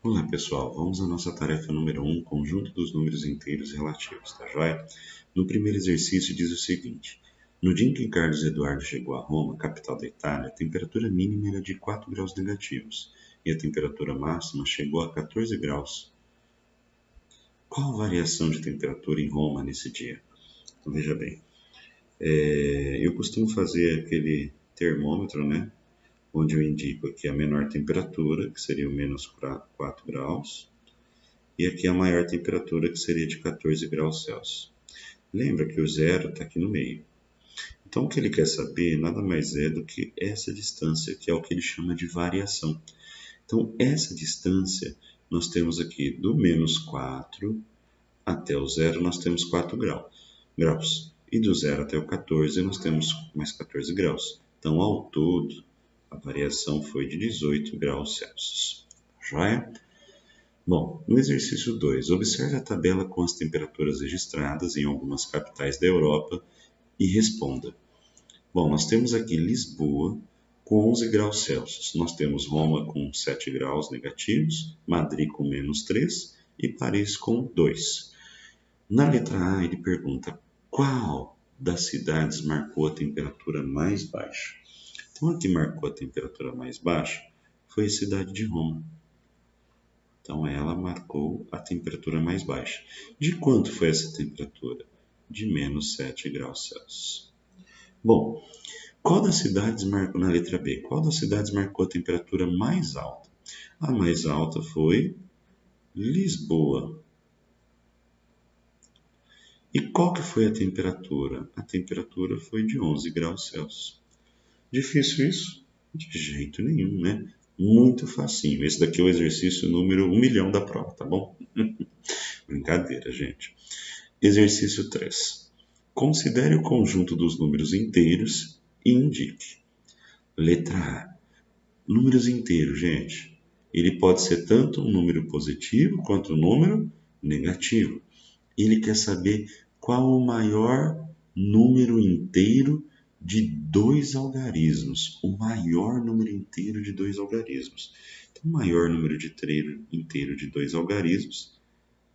Olá pessoal, vamos à nossa tarefa número 1, conjunto dos números inteiros relativos, tá joia? No primeiro exercício diz o seguinte: no dia em que Carlos Eduardo chegou a Roma, capital da Itália, a temperatura mínima era de 4 graus negativos e a temperatura máxima chegou a 14 graus. Qual a variação de temperatura em Roma nesse dia? Então veja bem, eu costumo fazer aquele termômetro, né? Onde eu indico aqui a menor temperatura, que seria o menos 4 graus, e aqui a maior temperatura, que seria de 14 graus Celsius. Lembra que o zero está aqui no meio. Então, o que ele quer saber nada mais é do que essa distância, que é o que ele chama de variação. Então, essa distância, nós temos aqui do menos 4 até o zero, nós temos 4 graus. E do zero até o 14, nós temos mais 14 graus. Então, ao todo, a variação foi de 18 graus Celsius. Joia? Bom, no exercício 2, observe a tabela com as temperaturas registradas em algumas capitais da Europa e responda. Bom, nós temos aqui Lisboa com 11 graus Celsius, nós temos Roma com 7 graus negativos, Madrid com menos 3 e Paris com 2. Na letra A, ele pergunta qual das cidades marcou a temperatura mais baixa. Então, a que marcou a temperatura mais baixa foi a cidade de Roma. Então, ela marcou a temperatura mais baixa. De quanto foi essa temperatura? De menos 7 graus Celsius. Bom, qual das cidades marcou, na letra B, qual das cidades marcou a temperatura mais alta? A mais alta foi Lisboa. E qual que foi a temperatura? A temperatura foi de 11 graus Celsius. Difícil isso? De jeito nenhum, né? Muito facinho. Esse daqui é o exercício número 1 milhão da prova, tá bom? Brincadeira, gente. Exercício 3. Considere o conjunto dos números inteiros e indique. Letra A. Números inteiros, gente. Ele pode ser tanto um número positivo quanto um número negativo. Ele quer saber qual o maior número inteiro de dois algarismos. O maior número inteiro de dois algarismos. Então, o maior número inteiro de dois algarismos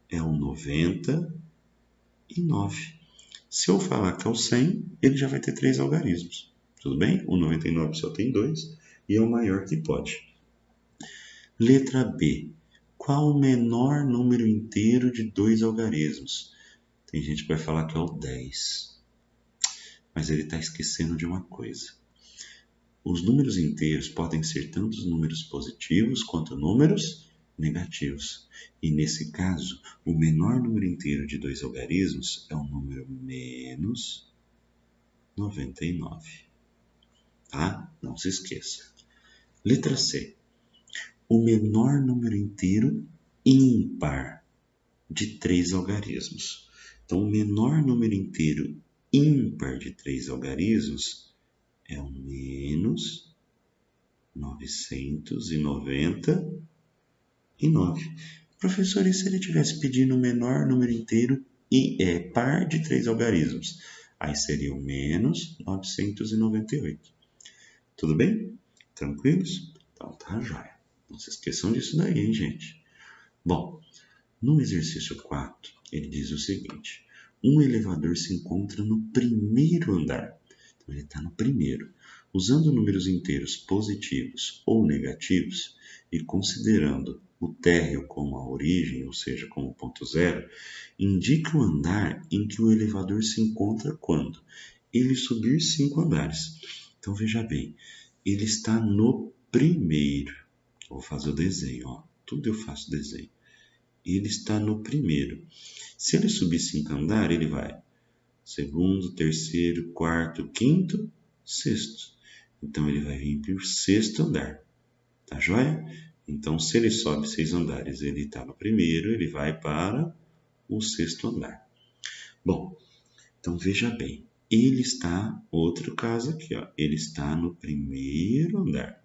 é o 99. Se eu falar que é o 100, ele já vai ter 3 algarismos. Tudo bem? O 99 só tem 2 e é o maior que pode. Letra B. Qual o menor número inteiro de 2 algarismos? Tem gente que vai falar que é o 10. Mas ele está esquecendo de uma coisa. Os números inteiros podem ser tanto números positivos quanto números negativos. E nesse caso, o menor número inteiro de 2 algarismos é o número menos 99. Tá? Não se esqueça. Letra C. O menor número inteiro ímpar de 3 algarismos. Então, o menor número inteiro ímpar de 3 algarismos é o menos 999. Professor, e se ele tivesse pedindo o menor número inteiro par de 3 algarismos? Aí seria o menos 998. Tudo bem? Tranquilos? Então tá jóia. Não se esqueçam disso daí, hein, gente? Bom, no exercício 4, ele diz o seguinte: um elevador se encontra no primeiro andar. Então, ele está no primeiro. Usando números inteiros positivos ou negativos e considerando o térreo como a origem, ou seja, como ponto zero, indique o andar em que o elevador se encontra quando ele subir 5 andares. Então, veja bem, ele está no primeiro. Vou fazer o desenho, ó. Tudo eu faço desenho. Ele está no primeiro. Se ele subir 5 andares, ele vai segundo, terceiro, quarto, quinto, sexto. Então, ele vai vir para o sexto andar. Tá joia? Então, se ele sobe 6 andares, ele está no primeiro, ele vai para o sexto andar. Bom, então veja bem. Ele está, outro caso aqui, ó. Ele está no primeiro andar.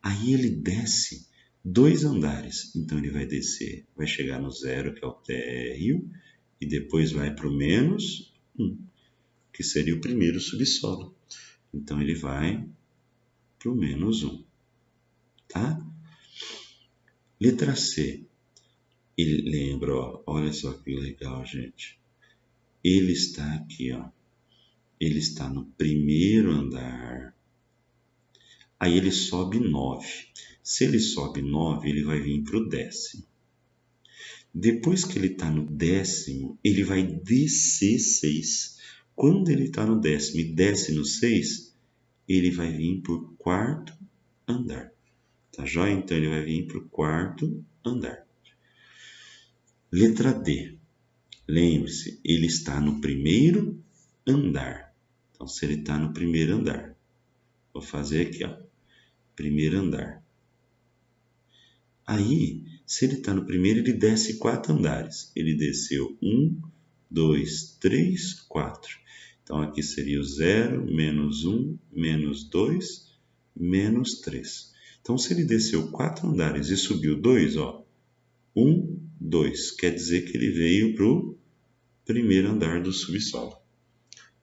Aí ele desce 2 andares. Então, ele vai descer, vai chegar no zero, que é o térreo, e depois vai para o menos 1, que seria o primeiro subsolo. Então, ele vai para o menos 1, tá? Letra C. Ele lembra, ó, olha só que legal, gente. Ele está aqui, ó. Ele está no primeiro andar. Aí ele sobe 9. Se ele sobe 9, ele vai vir para o 10º. Depois que ele está no 10º, ele vai descer 6. Quando ele está no 10º e desce no 6, ele vai vir para o 4º andar. Tá joia? Então ele vai vir para o 4º andar. Letra D. Lembre-se, ele está no primeiro andar. Então, se ele está no primeiro andar, vou fazer aqui, ó, primeiro andar. Aí, se ele está no primeiro, ele desce 4 andares. Ele desceu 1, 2, 3, 4. Então, aqui seria o 0, menos 1, menos 2, menos 3. Então, se ele desceu 4 andares e subiu 2, ó, 1, 2, quer dizer que ele veio para o primeiro andar do subsolo.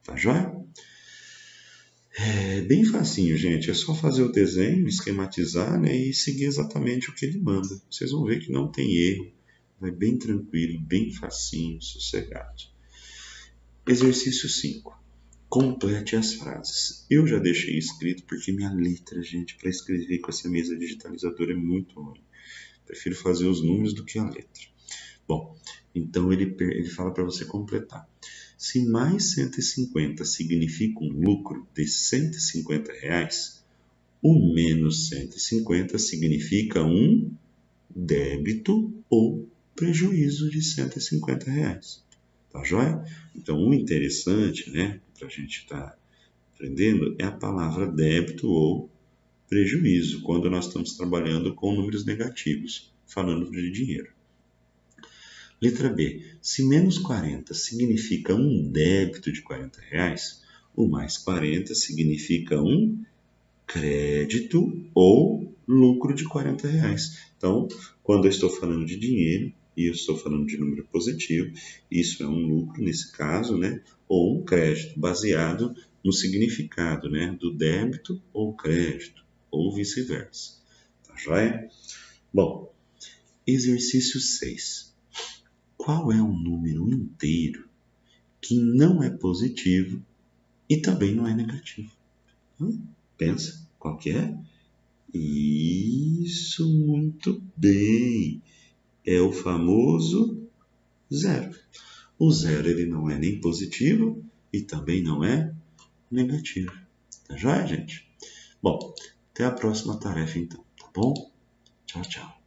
Tá joia? É bem facinho, gente. É só fazer o desenho, esquematizar, né, e seguir exatamente o que ele manda. Vocês vão ver que não tem erro. Vai bem tranquilo, bem facinho, sossegado. Exercício 5. Complete as frases. Eu já deixei escrito porque minha letra, gente, para escrever com essa mesa digitalizadora é muito ruim. Prefiro fazer os números do que a letra. Bom, então ele fala para você completar. Se mais 150 significa um lucro de R$150, o menos 150 significa um débito ou prejuízo de R$150. Tá joia? Então, o interessante, né, para a gente estar aprendendo, é a palavra débito ou prejuízo, quando nós estamos trabalhando com números negativos, falando de dinheiro. Letra B. Se menos 40 significa um débito de R$40, o mais 40 significa um crédito ou lucro de R$40. Então, quando eu estou falando de dinheiro e eu estou falando de número positivo, isso é um lucro nesse caso, né? Ou um crédito, baseado no significado, né? Do débito ou crédito, ou vice-versa. Tá joia? Bom, exercício 6. Qual é um número inteiro que não é positivo e também não é negativo? Pensa, qual que é? Isso, muito bem. É o famoso zero. O zero ele não é nem positivo e também não é negativo. Tá joia, gente? Bom, até a próxima tarefa então, tá bom? Tchau, tchau.